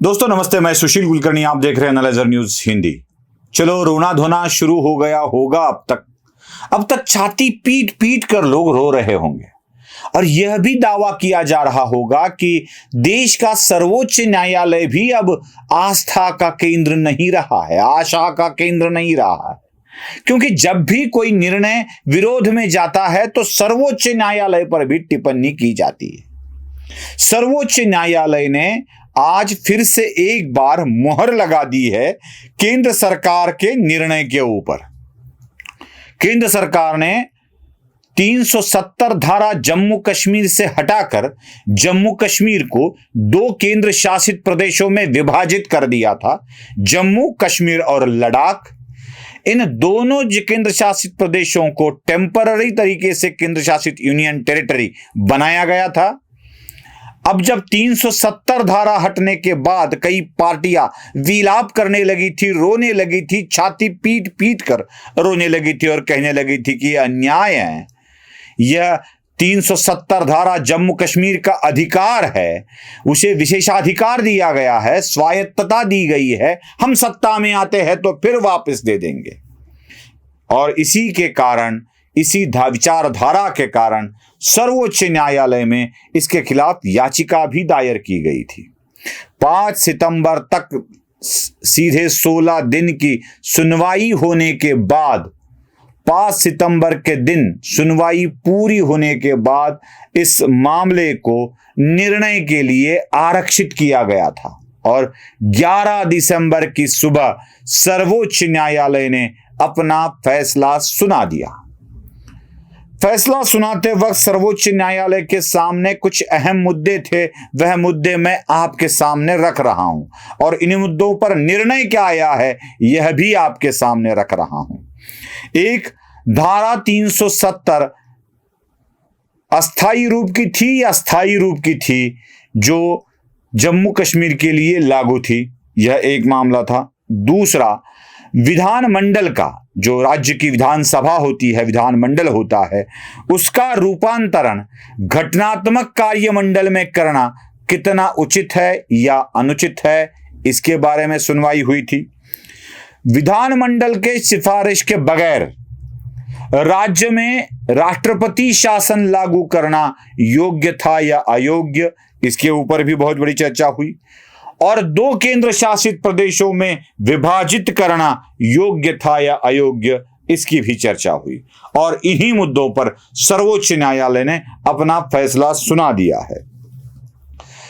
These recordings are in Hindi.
दोस्तों नमस्ते, मैं सुशील कुलकर्णी, आप देख रहे हैं एनालाइजर न्यूज हिंदी। चलो, रोना धोना शुरू हो गया होगा। अब तक छाती पीट पीट कर लोग रो रहे होंगे और यह भी दावा किया जा रहा होगा कि देश का सर्वोच्च न्यायालय भी अब आस्था का केंद्र नहीं रहा है, आशा का केंद्र नहीं रहा है। क्योंकि जब भी कोई निर्णय विरोध में जाता है तो सर्वोच्च न्यायालय पर भी टिप्पणी की जाती है। सर्वोच्च न्यायालय ने आज फिर से एक बार मुहर लगा दी है केंद्र सरकार के निर्णय के ऊपर। केंद्र सरकार ने 370 धारा जम्मू कश्मीर से हटाकर जम्मू कश्मीर को 2 केंद्र शासित प्रदेशों में विभाजित कर दिया था, जम्मू कश्मीर और लद्दाख। इन दोनों केंद्र शासित प्रदेशों को टेम्पररी तरीके से केंद्र शासित यूनियन टेरिटरी बनाया गया था। अब जब 370 धारा हटने के बाद कई पार्टियां विलाप करने लगी थी, रोने लगी थी, छाती पीट पीट कर रोने लगी थी और कहने लगी थी कि यह अन्याय है, यह 370 धारा जम्मू कश्मीर का अधिकार है, उसे विशेषाधिकार दिया गया है, स्वायत्तता दी गई है, हम सत्ता में आते हैं तो फिर वापस दे देंगे। और इसी के कारण, इसी विचारधारा के कारण सर्वोच्च न्यायालय में इसके खिलाफ याचिका भी दायर की गई थी। 5 सितंबर तक सीधे 16 दिन की सुनवाई होने के बाद, 5 सितंबर के दिन सुनवाई पूरी होने के बाद इस मामले को निर्णय के लिए आरक्षित किया गया था और 11 दिसंबर की सुबह सर्वोच्च न्यायालय ने अपना फैसला सुना दिया। फैसला सुनाते वक्त सर्वोच्च न्यायालय के सामने कुछ अहम मुद्दे थे, वह मुद्दे मैं आपके सामने रख रहा हूं और इन मुद्दों पर निर्णय क्या आया है यह भी आपके सामने रख रहा हूं। एक, धारा 370 अस्थायी रूप की थी या स्थायी रूप की थी जो जम्मू कश्मीर के लिए लागू थी, यह एक मामला था। दूसरा, विधानमंडल का, जो राज्य की विधानसभा होती है, विधानमंडल होता है, उसका रूपांतरण घटनात्मक कार्यमंडल में करना कितना उचित है या अनुचित है, इसके बारे में सुनवाई हुई थी। विधानमंडल के सिफारिश के बगैर राज्य में राष्ट्रपति शासन लागू करना योग्य था या अयोग्य, इसके ऊपर भी बहुत बड़ी चर्चा हुई। और 2 केंद्र शासित प्रदेशों में विभाजित करना योग्य था या अयोग्य, इसकी भी चर्चा हुई। और इन्हीं मुद्दों पर सर्वोच्च न्यायालय ने अपना फैसला सुना दिया है।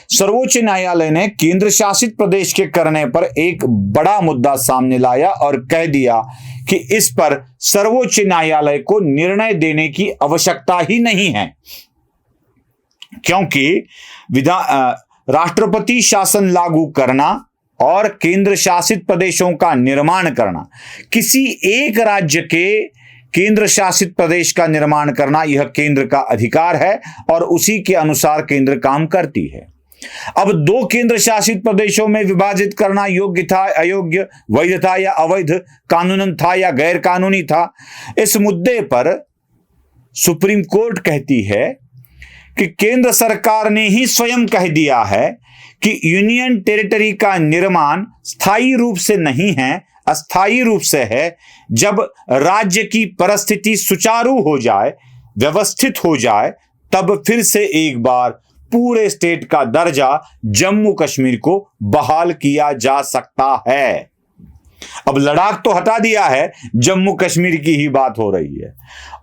सर्वोच्च न्यायालय ने केंद्र शासित प्रदेश के करने पर एक बड़ा मुद्दा सामने लाया और कह दिया कि इस पर सर्वोच्च न्यायालय को निर्णय देने की आवश्यकता ही नहीं है, क्योंकि राष्ट्रपति शासन लागू करना और केंद्र शासित प्रदेशों का निर्माण करना, किसी एक राज्य के केंद्र शासित प्रदेश का निर्माण करना, यह केंद्र का अधिकार है और उसी के अनुसार केंद्र काम करती है। अब 2 केंद्र शासित प्रदेशों में विभाजित करना योग्य था, अयोग्य, वैध था या अवैध, कानूनन था या गैर कानूनी था, इस मुद्दे पर सुप्रीम कोर्ट कहती है कि केंद्र सरकार ने ही स्वयं कह दिया है कि यूनियन टेरिटरी का निर्माण स्थायी रूप से नहीं है, अस्थायी रूप से है। जब राज्य की परिस्थिति सुचारू हो जाए, व्यवस्थित हो जाए, तब फिर से एक बार पूरे स्टेट का दर्जा जम्मू कश्मीर को बहाल किया जा सकता है। अब लद्दाख तो हटा दिया है, जम्मू कश्मीर की ही बात हो रही है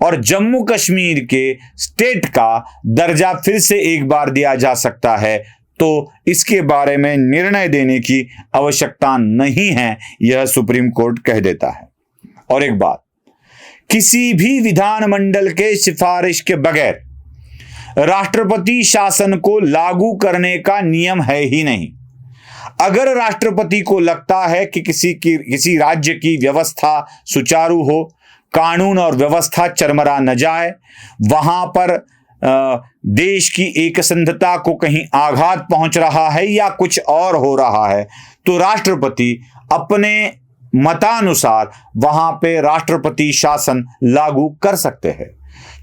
और जम्मू कश्मीर के स्टेट का दर्जा फिर से एक बार दिया जा सकता है, तो इसके बारे में निर्णय देने की आवश्यकता नहीं है, यह सुप्रीम कोर्ट कह देता है। और एक बात, किसी भी विधानमंडल के सिफारिश के बगैर राष्ट्रपति शासन को लागू करने का नियम है ही नहीं। अगर राष्ट्रपति को लगता है कि किसी राज्य की व्यवस्था सुचारू हो, कानून और व्यवस्था चरमरा न जाए, वहां पर देश की एकसंधता को कहीं आघात पहुंच रहा है या कुछ और हो रहा है, तो राष्ट्रपति अपने मतानुसार वहां पे राष्ट्रपति शासन लागू कर सकते हैं।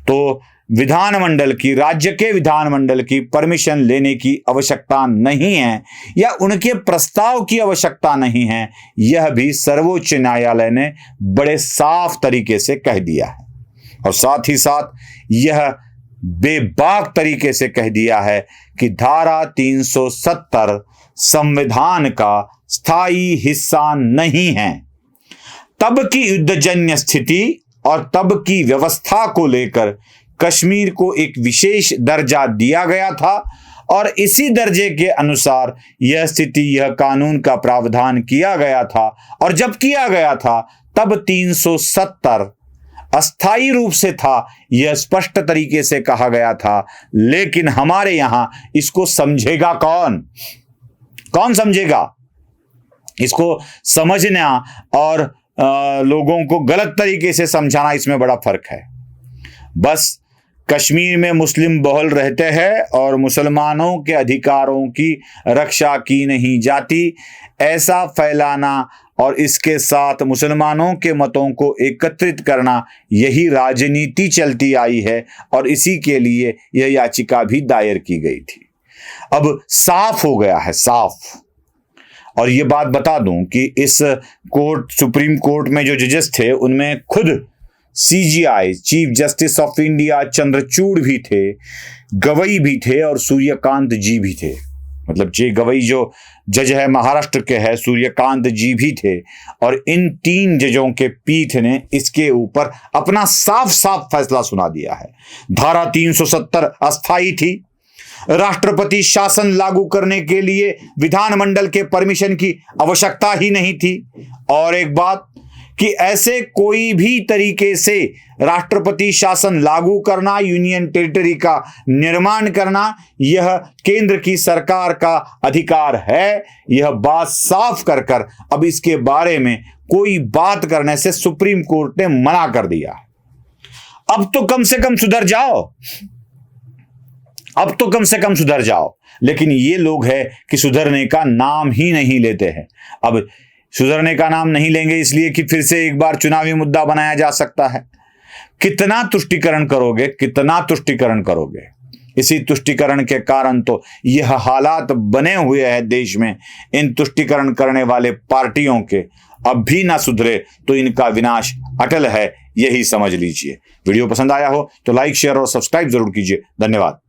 तो विधानमंडल की, राज्य के विधानमंडल की परमिशन लेने की आवश्यकता नहीं है या उनके प्रस्ताव की आवश्यकता नहीं है, यह भी सर्वोच्च न्यायालय ने बड़े साफ तरीके से कह दिया है। और साथ ही साथ यह बेबाक तरीके से कह दिया है कि धारा 370 संविधान का स्थायी हिस्सा नहीं है। तब की युद्धजन्य स्थिति और तब की व्यवस्था को लेकर कश्मीर को एक विशेष दर्जा दिया गया था और इसी दर्जे के अनुसार यह स्थिति, यह कानून का प्रावधान किया गया था। और जब किया गया था तब 370 अस्थायी रूप से था, यह स्पष्ट तरीके से कहा गया था। लेकिन हमारे यहां इसको समझेगा कौन? कौन समझेगा? इसको समझना और लोगों को गलत तरीके से समझाना, इसमें बड़ा फर्क है। बस कश्मीर में मुस्लिम बहुल रहते हैं और मुसलमानों के अधिकारों की रक्षा की नहीं जाती, ऐसा फैलाना और इसके साथ मुसलमानों के मतों को एकत्रित करना, यही राजनीति चलती आई है और इसी के लिए यह याचिका भी दायर की गई थी। अब साफ हो गया है, साफ। और ये बात बता दूं कि इस कोर्ट, सुप्रीम कोर्ट में जो जजेस थे उनमें खुद CJI, chief justice of India Chandrachud भी थे, गवई भी थे और सूर्यकांत जी भी थे। मतलब जे गवई जो जज है महाराष्ट्र के है, सूर्यकांत जी भी थे। और इन 3 जजों के पीठ ने इसके ऊपर अपना साफ साफ फैसला सुना दिया है। धारा 370 अस्थायी थी, राष्ट्रपति शासन लागू करने के लिए विधानमंडल के परमिशन की आवश्यकता ही नहीं थी। और एक बात कि ऐसे कोई भी तरीके से राष्ट्रपति शासन लागू करना, यूनियन टेरिटरी का निर्माण करना, यह केंद्र की सरकार का अधिकार है। यह बात साफ कर अब इसके बारे में कोई बात करने से सुप्रीम कोर्ट ने मना कर दिया। अब तो कम से कम सुधर जाओ, अब तो कम से कम सुधर जाओ। लेकिन ये लोग है कि सुधरने का नाम ही नहीं लेते हैं। अब सुधरने का नाम नहीं लेंगे इसलिए कि फिर से एक बार चुनावी मुद्दा बनाया जा सकता है। कितना तुष्टीकरण करोगे, कितना तुष्टीकरण करोगे? इसी तुष्टीकरण के कारण तो यह हालात बने हुए हैं देश में। इन तुष्टीकरण करने वाले पार्टियों के अब भी ना सुधरे तो इनका विनाश अटल है, यही समझ लीजिए। वीडियो पसंद आया हो तो लाइक, शेयर और सब्सक्राइब जरूर कीजिए। धन्यवाद।